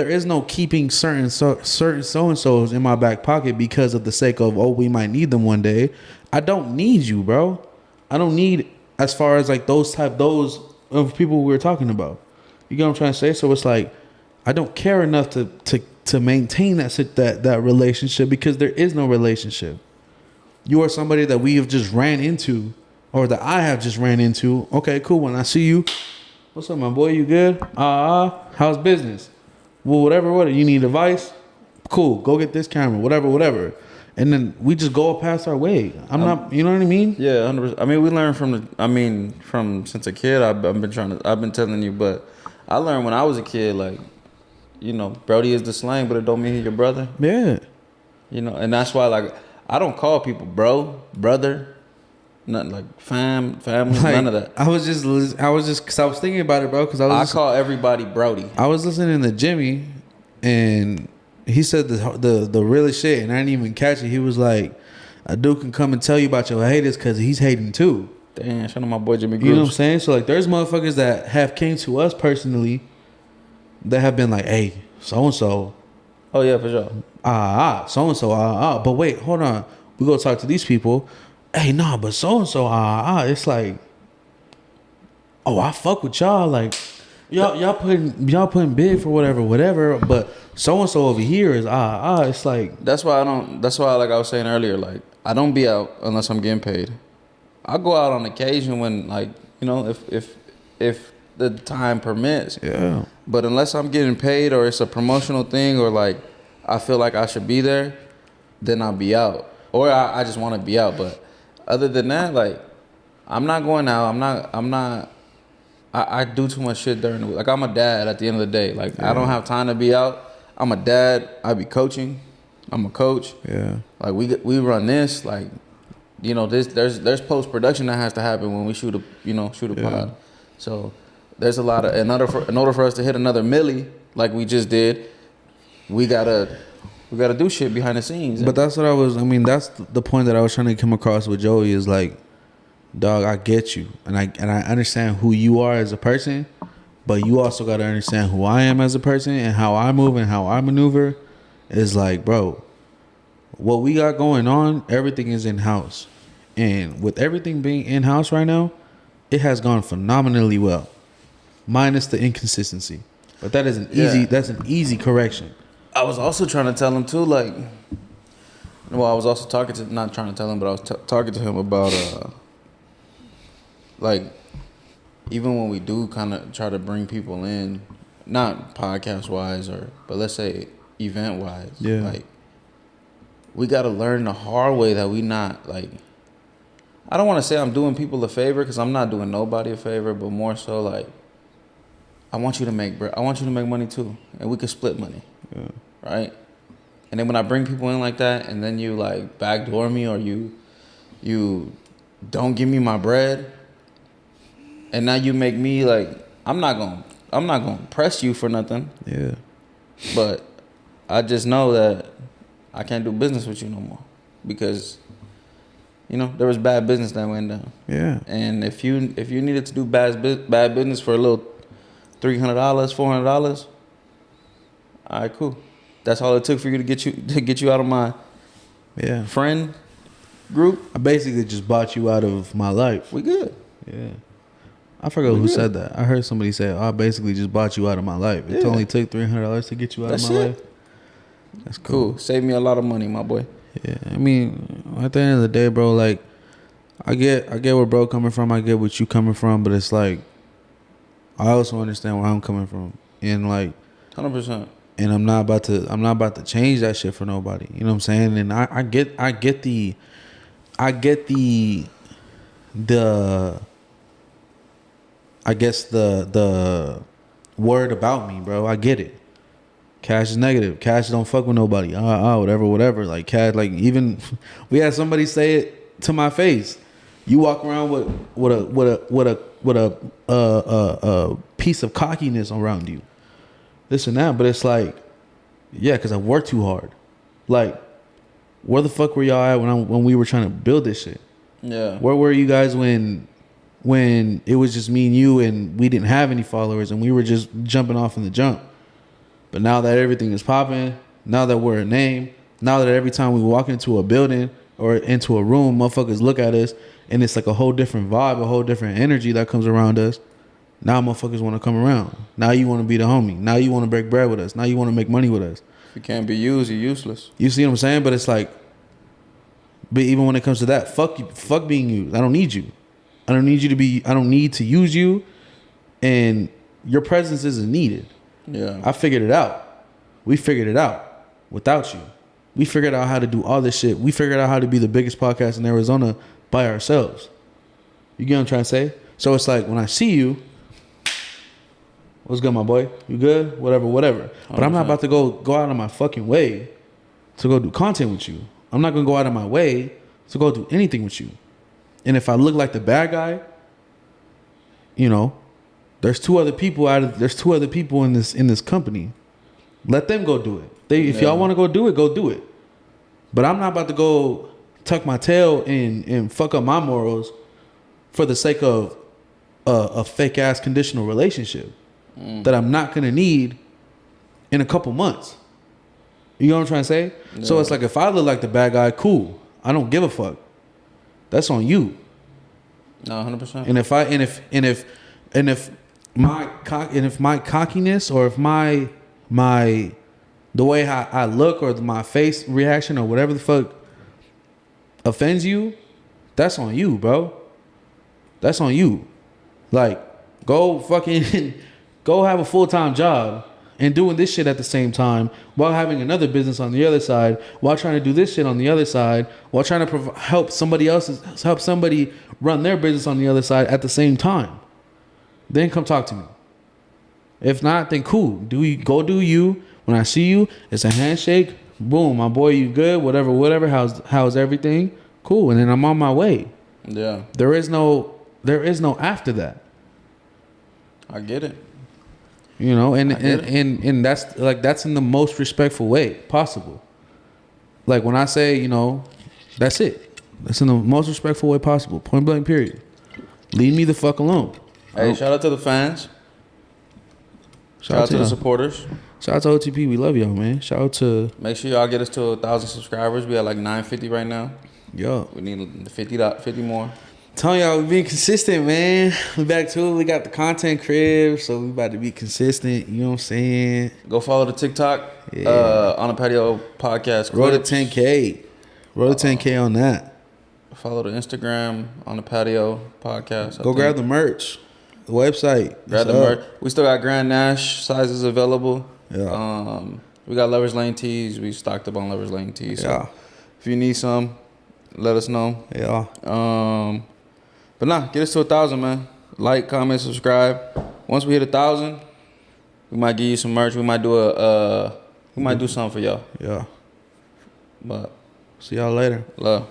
is no keeping certain so and so's in my back pocket because of the sake of, oh, we might need them one day. I don't need you, bro. I don't need, as far as like those of people we were talking about. You get what I'm trying to say? So it's like, I don't care enough to maintain that relationship, because there is no relationship. You are somebody that we have just ran into, or that I have just ran into. Okay, cool. When I see you, what's up, my boy? You good? How's business? Well, whatever. You need advice? Cool. Go get this camera. Whatever. And then we just go past our way. I'm not. You know what I mean? Yeah, 100%. I mean, we learn from since a kid. I've been telling you, but I learned when I was a kid, like, you know, Brody is the slang, but it don't mean he's your brother. Yeah. You know, and that's why, like, I don't call people bro, brother, nothing like family, like, none of that. I was just because I was thinking about it, bro. Because I call everybody Brody. I was listening to Jimmy, and he said the realest shit, and I didn't even catch it. He was like, a dude can come and tell you about your haters because he's hating too. Damn, shout out my boy Jimmy Groups. You know what I'm saying? So like, there's motherfuckers that have came to us personally that have been like, hey, so and so. Oh yeah, for sure. So and so. But wait, hold on. We go talk to these people. Hey, nah, but so and so. It's like, oh, I fuck with y'all. Like, y'all putting bid for whatever. But so and so over here is It's like, that's why like I was saying earlier, like, I don't be out unless I'm getting paid. I go out on occasion when, like, you know, if the time permits. Yeah. But unless I'm getting paid, or it's a promotional thing, or like I feel like I should be there, then I'll be out. Or I just want to be out. But other than that, like, I'm not going out. I do too much shit during the week. Like, I'm a dad at the end of the day. Like, I don't have time to be out. I'm a dad. I be coaching. I'm a coach. Yeah. Like, we run this. Like, you know, there's post production that has to happen when we shoot a pod. So there's a lot of, in order for us to hit another milli like we just did, we gotta do shit behind the scenes. But that's what that's the point that I was trying to come across with Joey, is like, dog, I get you, and I understand who you are as a person, but you also got to understand who I am as a person, and how I move and how I maneuver. Is like, bro, what we got going on, everything is in house, and with everything being in house right now, it has gone phenomenally well, minus the inconsistency. But that is that's an easy correction. I was also trying to tell him too, like, well, I was also not trying to tell him, but I was talking to him about, like, even when we do kind of try to bring people in, not podcast wise, but let's say event wise, like, we got to learn the hard way that we not, like, I don't want to say I'm doing people a favor, because I'm not doing nobody a favor, but more so, like, I want you to make money too, and we can split money. Yeah. Right? And then when I bring people in like that, and then you like backdoor me, or you don't give me my bread, and now you make me like, I'm not gonna press you for nothing. Yeah. But I just know that I can't do business with you no more, because, you know, there was bad business that went down. Yeah. And if you needed to do bad business for a little $300, $400, all right, cool. That's all it took for you to get you out of my friend group. I basically just bought you out of my life. We good. Yeah. I forgot who said that. I heard somebody say, I basically just bought you out of my life. It only took $300 to get you out of my life. That's cool. Save me a lot of money, my boy. Yeah. I mean, at the end of the day, bro, like, I get where bro coming from. I get what you coming from, but it's like, I also understand where I'm coming from. And like 100%. And I'm not about to change that shit for nobody. You know what I'm saying? And I get the word about me, bro. I get it. Cash is negative. Cash don't fuck with nobody. Whatever. Like, cash, like, even we had somebody say it to my face. You walk around with a piece of cockiness around you, this and that. But it's like, yeah, because I worked too hard. Like, where the fuck were y'all at when we were trying to build this shit? Yeah. Where were you guys when it was just me and you and we didn't have any followers and we were just jumping off in the jump? But now that everything is popping, now that we're a name, now that every time we walk into a building or into a room, motherfuckers look at us and it's like a whole different vibe, a whole different energy that comes around us. Now motherfuckers want to come around. Now you want to be the homie. Now you want to break bread with us. Now you want to make money with us. If you can't be used, you're useless. You see what I'm saying? But it's like, but even when it comes to that, fuck you, fuck being used. I don't need you. I don't need you to be, I don't need to use you. And your presence isn't needed. Yeah. I figured it out. We figured it out without you. We figured out how to do all this shit. We figured out how to be the biggest podcast in Arizona by ourselves. You get what I'm trying to say? So it's like when I see you, what's good, my boy? You good? Whatever. But I'm not about to go out of my fucking way to go do content with you. I'm not gonna go out of my way to go do anything with you. And if I look like the bad guy, you know, there's two other people in this company. Let them go do it. If y'all want to go do it. But I'm not about to go tuck my tail and fuck up my morals for the sake of a fake ass conditional relationship that I'm not gonna need in a couple months. You know what I'm trying to say? Yeah. So it's like if I look like the bad guy, cool. I don't give a fuck. That's on you. No, 100%. And if my cockiness or if my the way I look or my face reaction or whatever the fuck offends you, that's on you, bro. That's on you. Like, go fucking go have a full-time job and doing this shit at the same time while having another business on the other side, while trying to do this shit on the other side, while trying to help somebody run their business on the other side at the same time. Then come talk to me. If not, then cool. Do you. When I see you, it's a handshake. Boom, my boy, you good? Whatever. How's everything? Cool. And then I'm on my way. Yeah. There is no after that. I get it. You know, and that's like that's in the most respectful way possible. Like when I say, you know, that's it. That's in the most respectful way possible. Point blank, period. Leave me the fuck alone. Hey, shout out to the fans. Shout out to the supporters. Shout out to OTP. We love y'all, man. Shout out to. Make sure y'all get us to 1,000 subscribers. We at like 950 right now. Yo. We need 50 more. Telling y'all we being consistent, man. We back to it. We got the content crib, so we about to be consistent. You know what I'm saying? Go follow the TikTok on the Patio podcast. Roll to 10K. Roll to 10K on that. Follow the Instagram on the Patio podcast. Go grab the merch. The website. Grab the merch. We still got Grand Nash sizes available. Yeah. We got Lovers Lane tees. We stocked up on Lovers Lane tees. So yeah. if you need some, let us know. Yeah. But nah, get us to 1,000, man. Like, comment, subscribe. Once we hit 1,000, we might give you some merch. We might do something for y'all. Yeah. But see y'all later. Love.